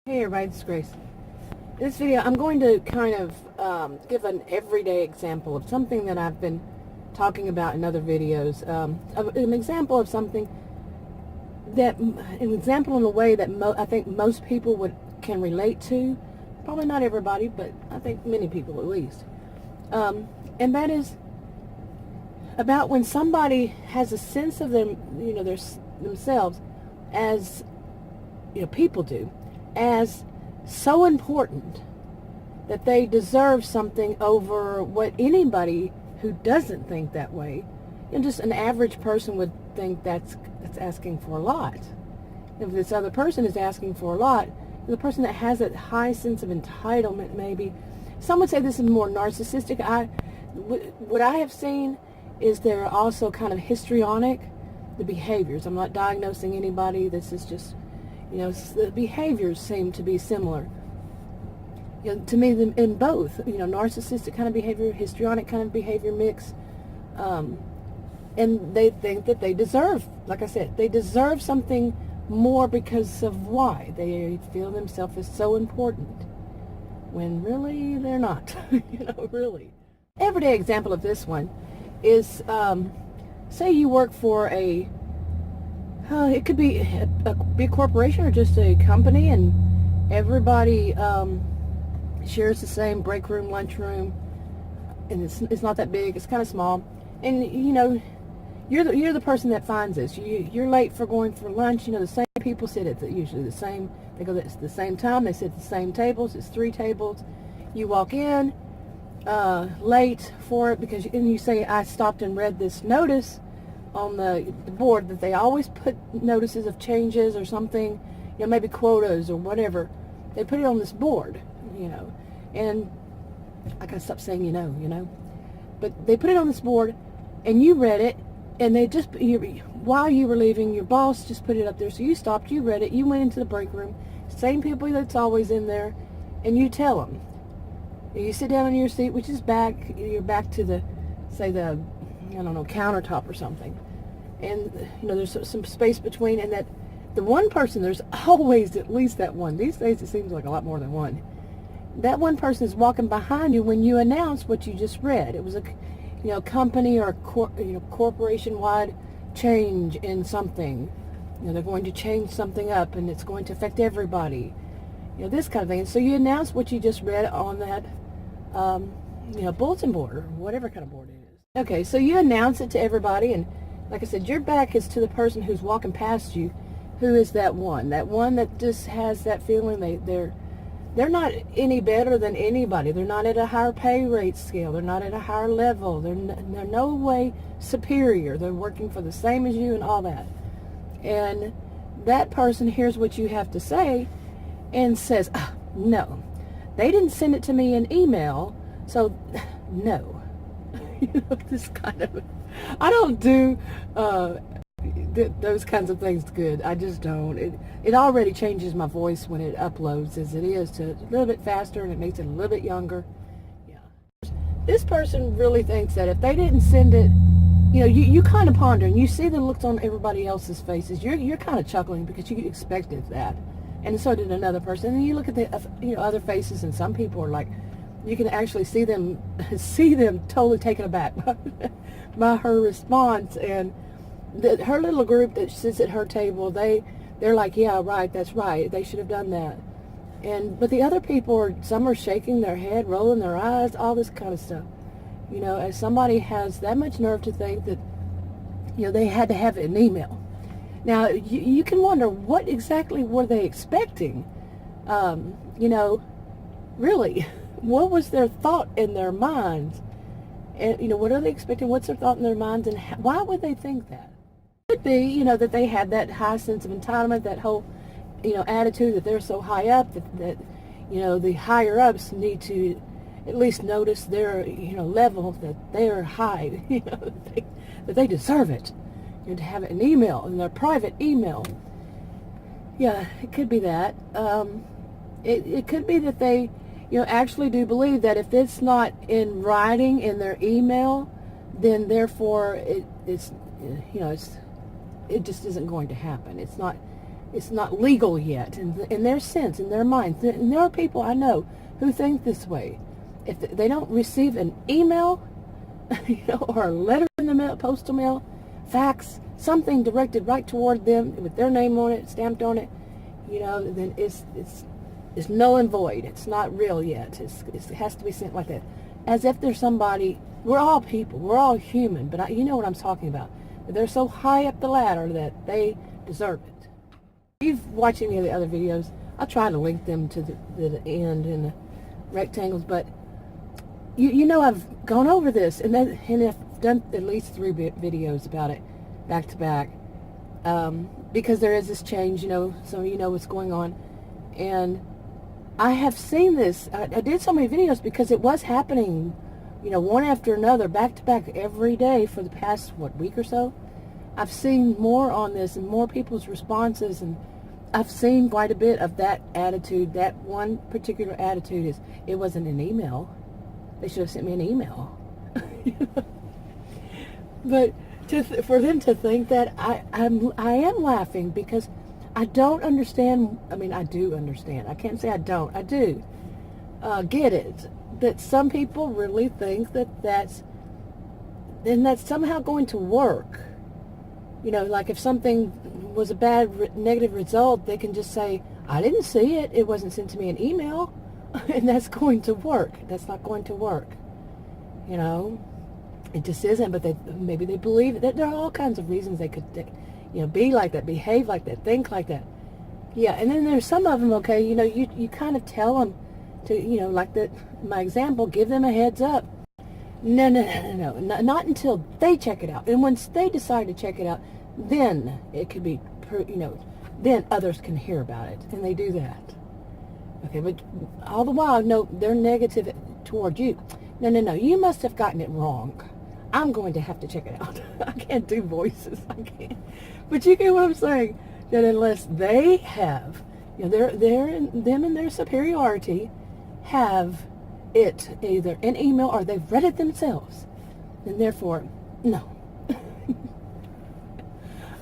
Hey everybody, this is Grace. In this video, I'm going to kind of give an everyday example of something that I've been talking about in other videos. An example of something that, an example in a way that I think most people can relate to. Probably not everybody, but I think many people at least. And that is about when somebody has a sense of them, themselves as, people do, as so important that they deserve something over what anybody who doesn't think that way, just an average person would think that's asking for a lot. If this other person is asking for a lot, the person that has that high sense of entitlement, maybe, some would say this is more narcissistic. What I have seen is they're also kind of histrionic, the behaviors. I'm not diagnosing anybody. This is just, the behaviors seem to be similar. To me, in both, narcissistic kind of behavior, histrionic kind of behavior mix, and they think that they deserve, like I said, they deserve something more because of why. They feel themselves as so important, when really they're not, really. Everyday example of this one is, say you work for it could be a big corporation or just a company, and everybody shares the same break room, lunch room, and it's not that big. It's kind of small, and you're the person that finds this. You're late for going for lunch. The same people sit at usually the same. They go at the same time. They sit at the same tables. It's 3 tables. You walk in late for it and you say, I stopped and read this notice on the board that they always put notices of changes or something, maybe quotas or whatever. They put it on this board, and I gotta stop saying but they put it on this board, and you read it, and they just, while you were leaving, your boss just put it up there, so you stopped, you read it, you went into the break room, same people that's always in there, and you tell them. You sit down in your seat, which is you're back to the countertop or something. And, there's some space between, and that the one person, there's always at least that one. These days it seems like a lot more than one. That one person is walking behind you when you announce what you just read. It was a, company or corporation-wide change in something. They're going to change something up, and it's going to affect everybody. This kind of thing. And so you announce what you just read on that, bulletin board or whatever kind of board it is. Okay, so you announce it to everybody, and like I said, your back is to the person who's walking past you, who is that one that just has that feeling they're not any better than anybody. They're not at a higher pay rate scale. They're not at a higher level. They're no way superior. They're working for the same as you and all that. And that person hears what you have to say and says, no, they didn't send it to me in email, so no. This kind of, I don't do those kinds of things good. I just don't. It already changes my voice when it uploads as it is to a little bit faster, and it makes it a little bit younger. Yeah. This person really thinks that if they didn't send it, you kind of ponder, and you see the looks on everybody else's faces. You're kind of chuckling because you expected that, and so did another person. And you look at the other faces, and some people are like, you can actually see them totally taken aback by her response, and her little group that sits at her table, they're like, yeah, right, that's right, they should have done that. But the other people some are shaking their head, rolling their eyes, all this kind of stuff. As somebody has that much nerve to think that, they had to have an email. Now, you can wonder, what exactly were they expecting? Really, what was their thought in their minds? And, what are they expecting? What's their thought in their minds? And why would they think that? It could be, that they had that high sense of entitlement, that whole, attitude that they're so high up that the higher ups need to at least notice their, level, that they're high, that they deserve it. To have an email, in their private email. Yeah, it could be that. It could be that they, actually do believe that if it's not in writing in their email, then therefore it just isn't going to happen. It's not it's not legal yet in their sense, in their minds. And there are people I know who think this way. If they don't receive an email, or a letter in the mail, postal mail, fax, something directed right toward them with their name on it, stamped on it, then it's null and void. It's not real yet. It has to be sent like that, as if there's somebody. We're all people. We're all human. But you know what I'm talking about. They're so high up the ladder that they deserve it. If you've watched any of the other videos, I'll try to link them to the end in the rectangles, but I've gone over this, and I've done at least 3 videos about it, back to back, because there is this change, so what's going on, and I have seen this. I did so many videos because it was happening, one after another, back to back, every day for the past, week or so. I've seen more on this and more people's responses, and I've seen quite a bit of that attitude. That one particular attitude is, it wasn't an email. They should have sent me an email. But for them to think that, I am laughing, because I don't understand. I mean, I do understand. I can't say I don't. I do get it. That some people really think that's somehow going to work. Like if something was a bad negative result, they can just say, I didn't see it. It wasn't sent to me an email. And that's going to work. That's not going to work. It just isn't. But maybe they believe that there are all kinds of reasons they could, be like that, behave like that, think like that. Yeah, and then there's some of them. Okay, you kind of tell them to, like that. My example, give them a heads up. No, not until they check it out. And once they decide to check it out, then it could be, then others can hear about it, and they do that. Okay, but all the while, no, they're negative toward you. No, you must have gotten it wrong. I'm going to have to check it out. I can't do voices. I can't. But you get what I'm saying? That unless they have, them and their superiority have it, either an email or they've read it themselves, and therefore, no.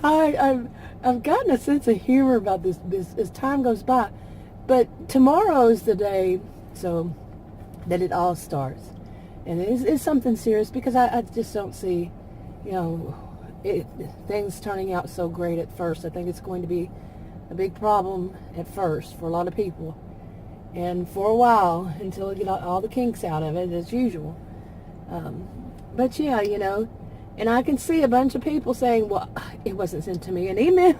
I've gotten a sense of humor about this as time goes by. But tomorrow is the day, so that it all starts, and it's something serious, because I just don't see, things turning out so great at first. I think it's going to be a big problem at first for a lot of people, and for a while until we get all the kinks out of it, as usual. But yeah, and I can see a bunch of people saying, "Well, it wasn't sent to me an email."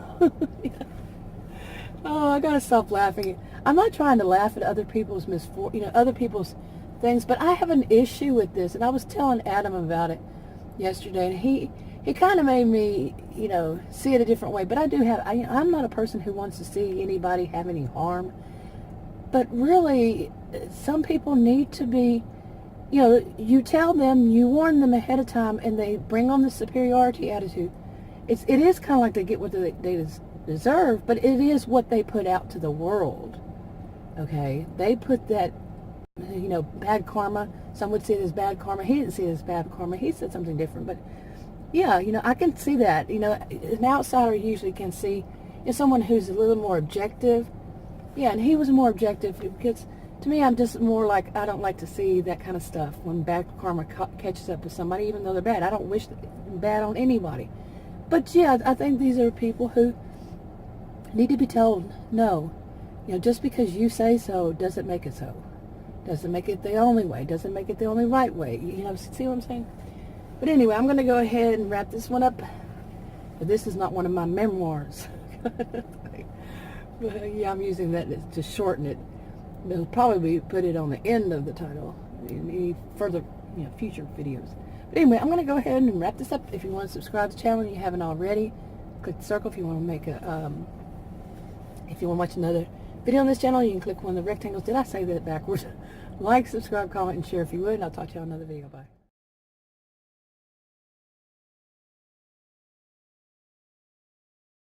Oh, I gotta stop laughing. I'm not trying to laugh at other people's other people's things, but I have an issue with this, and I was telling Adam about it yesterday, and he kind of made me, see it a different way. But I'm not a person who wants to see anybody have any harm. But really, some people need to be, you tell them, you warn them ahead of time, and they bring on the superiority attitude. It is kind of like they get what they deserve, but it is what they put out to the world. Okay, they put that, bad karma. Some would see it as bad karma. He didn't see it as bad karma. He said something different. But yeah, I can see that. An outsider usually can see someone who's a little more objective. Yeah, and he was more objective, because to me, I'm just more like, I don't like to see that kind of stuff when bad karma catches up with somebody, even though they're bad. I don't wish bad on anybody. But yeah, I think these are people who need to be told, no, just because you say so doesn't make it so. Doesn't make it the only way. Doesn't make it the only right way. See what I'm saying? But anyway, I'm going to go ahead and wrap this one up. But this is not one of my memoirs. But yeah, I'm using that to shorten it. It'll probably put it on the end of the title in any further, future videos. But anyway, I'm going to go ahead and wrap this up. If you want to subscribe to the channel and you haven't already, click the circle. If you want to make if you want to watch another video on this channel, you can click one of the rectangles. Did I say that backwards? Like, subscribe, comment, and share if you would, and I'll talk to you on another video. Bye.